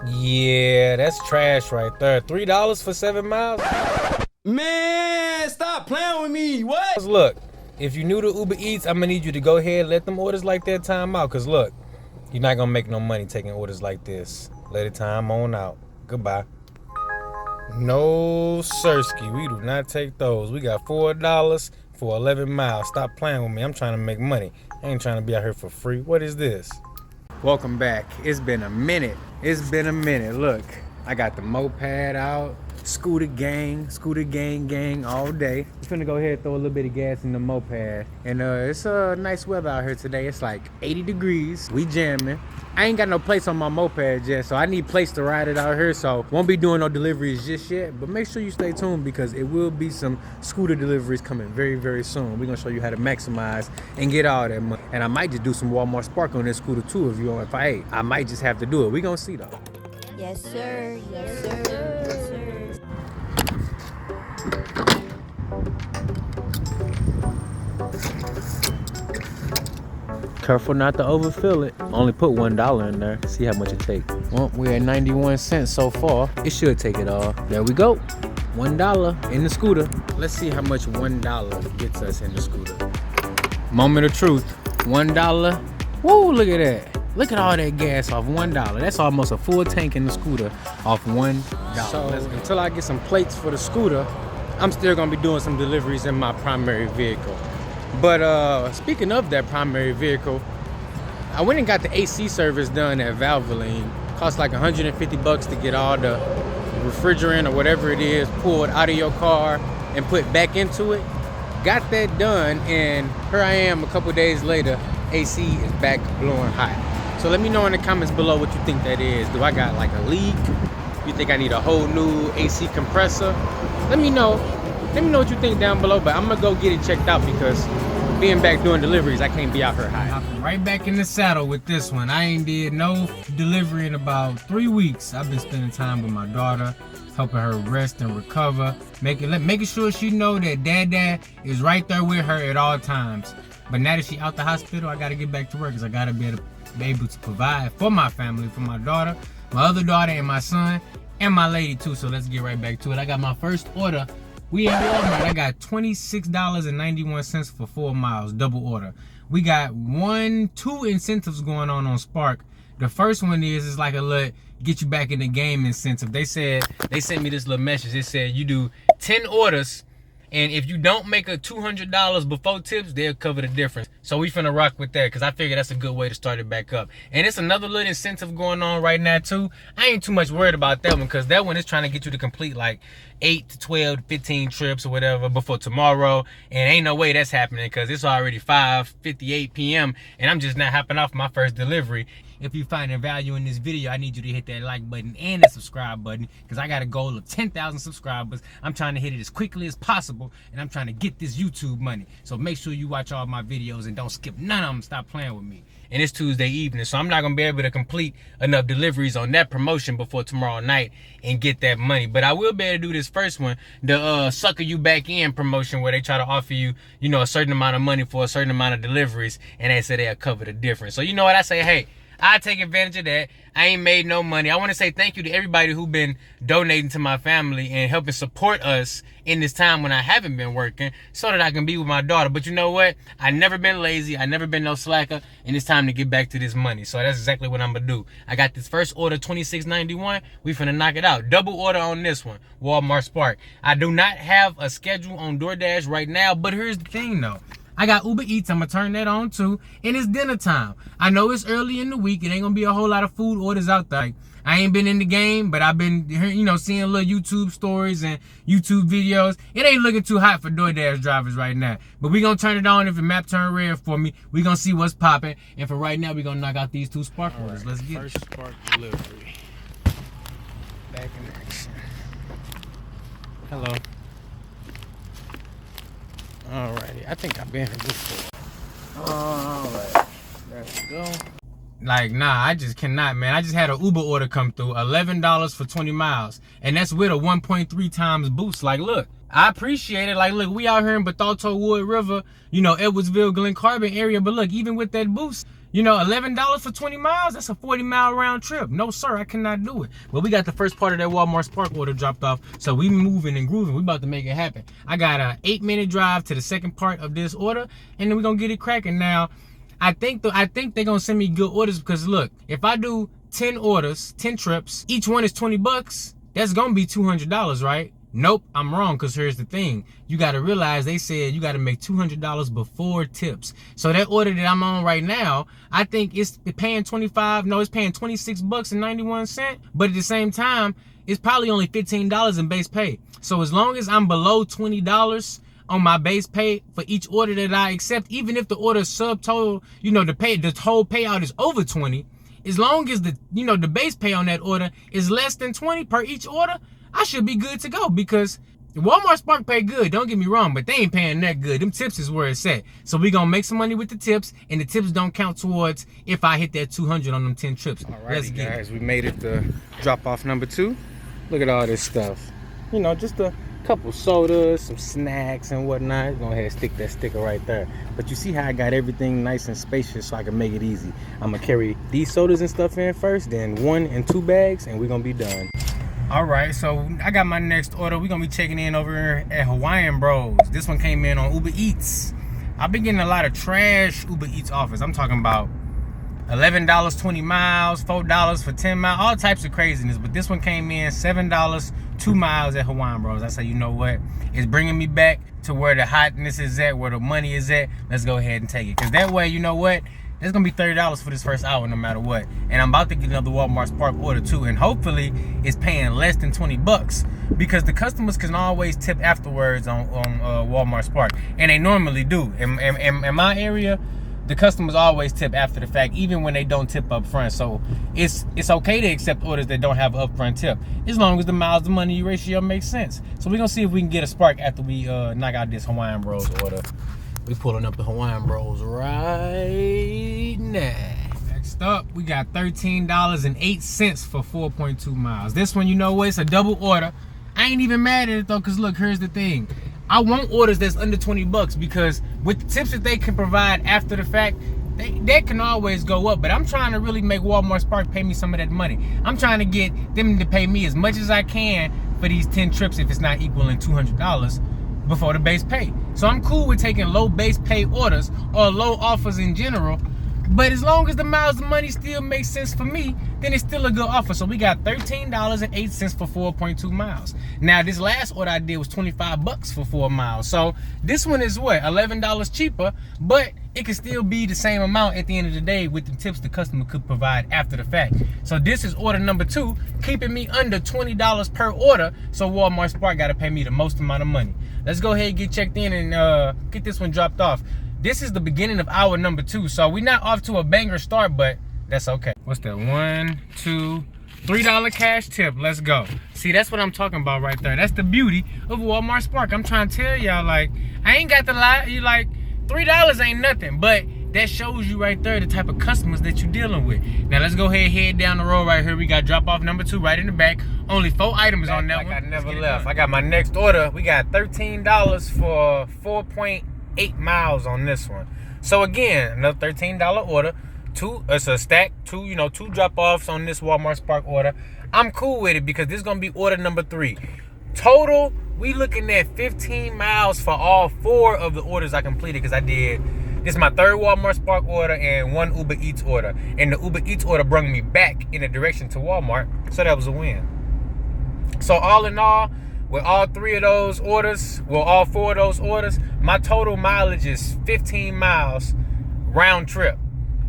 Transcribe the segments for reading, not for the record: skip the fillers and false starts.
Yeah, that's trash right there. $3 for 7 miles? Man, stop playing with me. What? Look, if you new to Uber Eats, I'm gonna need you to go ahead and let them orders like that time out. Cause look, you're not gonna make no money taking orders like this. Let it time on out. Goodbye. No, sirski, we do not take those. We got $4 for 11 miles. Stop playing with me. I'm trying to make money. I ain't trying to be out here for free. What is this? Welcome back. It's been a minute. Look, I got the Moped out. Scooter gang all day. We're finna go ahead and throw a little bit of gas in the Moped. And it's nice weather out here today. It's like 80 degrees. We jamming. I ain't got no place on my Moped yet, so I need place to ride it out here. So won't be doing no deliveries just yet, but make sure you stay tuned because it will be some scooter deliveries coming very, very soon. We're gonna show you how to maximize and get all that money. And I might just do some Walmart Spark on this scooter too if I might just have to do it. We gonna see though. Yes, sir. Yes, sir. Yes, sir. Careful not to overfill it. Only put $1 in there. See how much it takes. Well, we're at 91 cents so far. It should take it all. There we go. $1 in the scooter. Let's see how much $1 gets us in the scooter. Moment of truth. $1. Woo, look at that. Look at all that gas off $1. That's almost a full tank in the scooter off $1. So until I get some plates for the scooter, I'm still gonna be doing some deliveries in my primary vehicle. But speaking of that primary vehicle, I went and got the AC service done at Valvoline. Cost like $150 to get all the refrigerant or whatever it is pulled out of your car and put back into it. Got that done, and here I am a couple days later, AC is back blowing hot. So let me know in the comments below what you think that is. Do I got like a leak? You think I need a whole new AC compressor? Let me know. Let me know what you think down below, but I'm gonna go get it checked out because being back doing deliveries, I can't be out here high. I'm right back in the saddle with this one. I ain't did no delivery in about 3 weeks. I've been spending time with my daughter, helping her rest and recover, making sure she know that dad is right there with her at all times. But now that she out the hospital, I gotta get back to work because I gotta be able to provide for my family, for my daughter, my other daughter, and my son, and my lady too. So let's get right back to it. I got my first order. We at Walmart. I got $26.91 for 4 miles, double order. We got 2 incentives going on Spark. The first one is like a little get you back in the game incentive. They sent me this little message. It said you do 10 orders, and if you don't make a $200 before tips, they'll cover the difference. So we finna rock with that because I figure that's a good way to start it back up. And it's another little incentive going on right now too. I ain't too much worried about that one because that one is trying to get you to complete like 8 to 12 to 15 trips or whatever before tomorrow. And ain't no way that's happening because it's already 5:58 p.m. and I'm just not hopping off my first delivery. If you find value in this video, I need you to hit that like button and the subscribe button because I got a goal of 10,000 subscribers. I'm trying to hit it as quickly as possible, and I'm trying to get this YouTube money. So make sure you watch all my videos and don't skip none of them. Stop playing with me. And it's Tuesday evening, so I'm not going to be able to complete enough deliveries on that promotion before tomorrow night and get that money. But I will be able to do this first one, the sucker you back in promotion where they try to offer you, a certain amount of money for a certain amount of deliveries, and they say they'll cover the difference. So you know what? I say, hey, I take advantage of that. I ain't made no money. I want to say thank you to everybody who been donating to my family and helping support us in this time when I haven't been working so that I can be with my daughter. But you know what? I never been lazy. I never been no slacker, and it's time to get back to this money. So that's exactly what I'm going to do. I got this first order, $26.91. We finna knock it out. Double order on this one, Walmart Spark. I do not have a schedule on Doordash right now, but here's the thing though. I got Uber Eats, I'm gonna turn that on too, and it's dinner time. I know it's early in the week, it ain't gonna be a whole lot of food orders out there. I ain't been in the game, but I've been, seeing little YouTube stories and YouTube videos. It ain't looking too hot for DoorDash drivers right now. But we gonna turn it on. If the map turn red for me, we gonna see what's popping. And for right now, we gonna knock out these 2 Spark orders. Let's get it. First Spark delivery. Back in action. Hello. Alrighty, I think I've been here before. Alright, there we go. Like, nah, I just cannot, man. I just had an Uber order come through, $11 for 20 miles. And that's with a 1.3 times boost. Like, look, I appreciate it. Like, look, we out here in Bethalto, Wood River, Edwardsville, Glen Carbon area. But look, even with that boost, You know, $11 for 20 miles, that's a 40-mile round trip. No, sir, I cannot do it. But we got the first part of that Walmart Spark order dropped off, so we moving and grooving. We about to make it happen. I got a 8-minute drive to the second part of this order, and then we're gonna get it cracking. Now, I think they're gonna send me good orders because look, if I do 10 orders, 10 trips, each one is 20 bucks, that's gonna be $200, right? Nope, I'm wrong, because here's the thing. You got to realize they said you got to make $200 before tips. So that order that I'm on right now, I think it's paying 25, no, it's paying 26 bucks and 91 cents. But at the same time, it's probably only $15 in base pay. So as long as I'm below $20 on my base pay for each order that I accept, even if the order is subtotal, you know, the whole payout is over 20, as long as the base pay on that order is less than 20 per each order, I should be good to go, because Walmart Spark pay good, don't get me wrong, but they ain't paying that good. Them tips is where it's at. So we gonna make some money with the tips, and the tips don't count towards if I hit that 200 on them 10 trips. Alrighty, guys, we made it to drop off number 2. Look at all this stuff. You know, just a couple sodas, some snacks and whatnot. Go ahead and stick that sticker right there. But you see how I got everything nice and spacious so I can make it easy. I'm gonna carry these sodas and stuff in first, then 1 and 2 bags, and we're gonna be done. All right, so I got my next order. We're gonna be checking in over here at Hawaiian Bros. This one came in on UberEats. I've been getting a lot of trash UberEats offers. I'm talking about $11 20 miles, $4 for 10 miles, all types of craziness. But this one came in $7 2 miles at Hawaiian Bros. I say, you know what? It's bringing me back to where the hotness is at, where the money is at. Let's go ahead and take it. Because that way, you know what? There's gonna be $30 for this first hour no matter what. And I'm about to get another Walmart Spark order too. And hopefully it's paying less than 20 bucks, because the customers can always tip afterwards on Walmart Spark. And they normally do. In my area, the customers always tip after the fact, even when they don't tip up front. So it's okay to accept orders that don't have an upfront tip, as long as the miles to money ratio makes sense. So we're gonna see if we can get a Spark after we knock out this Hawaiian Bros order. We pulling up the Hawaiian Bros right now. Next up, we got $13.08 for 4.2 miles. This one, you know what? It's a double order. I ain't even mad at it though, because look, here's the thing. I want orders that's under 20 bucks, because with the tips that they can provide after the fact, they can always go up. But I'm trying to really make Walmart Spark pay me some of that money. I'm trying to get them to pay me as much as I can for these 10 trips if it's not equaling $200 before the base pay. So I'm cool with taking low base pay orders or low offers in general, but as long as the miles of money still makes sense for me, then it's still a good offer. So we got $13.08 for 4.2 miles. Now this last order I did was 25 bucks for 4 miles. So this one is what, $11 cheaper, but it can still be the same amount at the end of the day with the tips the customer could provide after the fact. So this is order number 2, keeping me under $20 per order. So Walmart Spark got to pay me the most amount of money. Let's go ahead and get checked in and get this one dropped off. This is the beginning of hour number 2, so we're not off to a banger start, but that's okay. What's that? $1, $2, $3 cash tip. Let's go. See, that's what I'm talking about right there. That's the beauty of Walmart Spark. I'm trying to tell y'all, like, I ain't got to lie. You like, $3 ain't nothing, but that shows you right there the type of customers that you're dealing with. Now let's go ahead and head down the road right here. We got drop off number 2 right in the back. Only 4 items on that one. I never left. I got my next order. We got $13 for 4.8 miles on this one. So again, another $13 order. It's a stack. Two drop-offs on this Walmart Spark order. I'm cool with it because this is gonna be order number 3. Total, we looking at 15 miles for all 4 of the orders I completed, because I did. This is my 3rd Walmart Spark order and 1 UberEats order. And the UberEats order brought me back in the direction to Walmart, so that was a win. So all in all, with all 3 of those orders, well, all 4 of those orders, my total mileage is 15 miles round trip.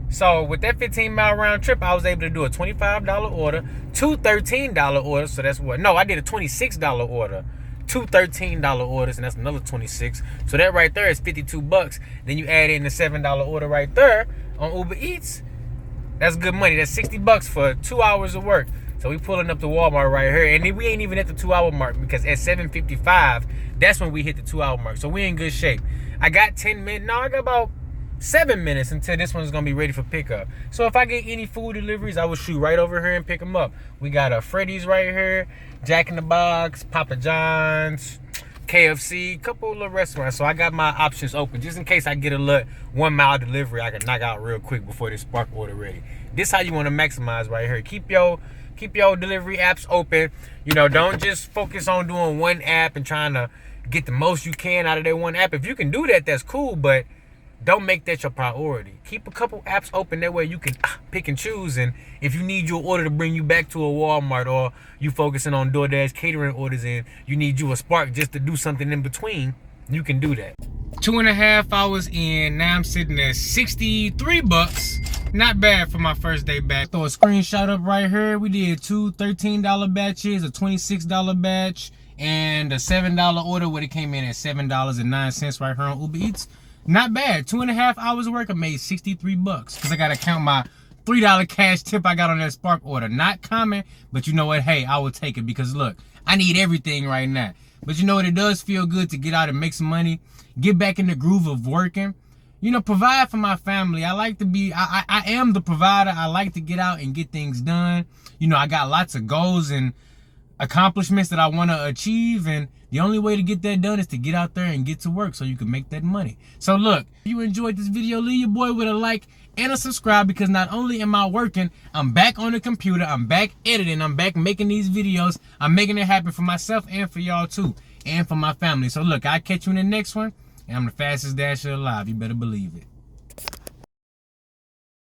So with that 15-mile round trip, I was able to do a $25 order, 2 $13 orders. So that's what? No, I did a $26 order, 2 $13 orders, and that's another 26. So that right there is 52 bucks. Then you add in the $7 order right there on Uber Eats. That's good money. That's 60 bucks for 2 hours of work. So we pulling up to Walmart right here, and we ain't even at the 2-hour mark, because at 7:55, that's when we hit the 2-hour mark. So we in good shape. I got 10 minutes. No, I got about 7 minutes until this one's gonna be ready for pickup. So if I get any food deliveries, I will shoot right over here and pick them up. We got a Freddy's right here, Jack in the Box, Papa John's, KFC, couple little restaurants. So I got my options open just in case I get a little 1 mile delivery I can knock out real quick before this Spark order ready. This how you want to maximize right here. Keep your delivery apps open. You know, don't just focus on doing one app and trying to get the most you can out of that one app. If you can do that, that's cool, but don't make that your priority. Keep a couple apps open, that way you can pick and choose. And if you need your order to bring you back to a Walmart, or you focusing on DoorDash catering orders and you need you a Spark just to do something in between, you can do that. 2.5 hours in, now I'm sitting at 63 bucks. Not bad for my first day back. Throw a screenshot up right here. We did two $13 batches, a $26 batch, and a $7 order where it came in at $7.09 right here on UberEats. Not bad. 2.5 hours of work, I made 63 bucks. Because I got to count my $3 cash tip I got on that Spark order. Not common, but you know what? Hey, I will take it because look, I need everything right now. But you know what? It does feel good to get out and make some money. Get back in the groove of working. You know, provide for my family. I like to be, I am the provider. I like to get out and get things done. You know, I got lots of goals and accomplishments that I want to achieve, and the only way to get that done is to get out there and get to work so you can make that money. So look, if you enjoyed this video, leave your boy with a like and a subscribe, because not only am I working, I'm back on the computer, I'm back editing, I'm back making these videos. I'm making it happen for myself and for y'all too, and for my family. So look, I'll catch you in the next one, and I'm the fastest dasher alive. You better believe it.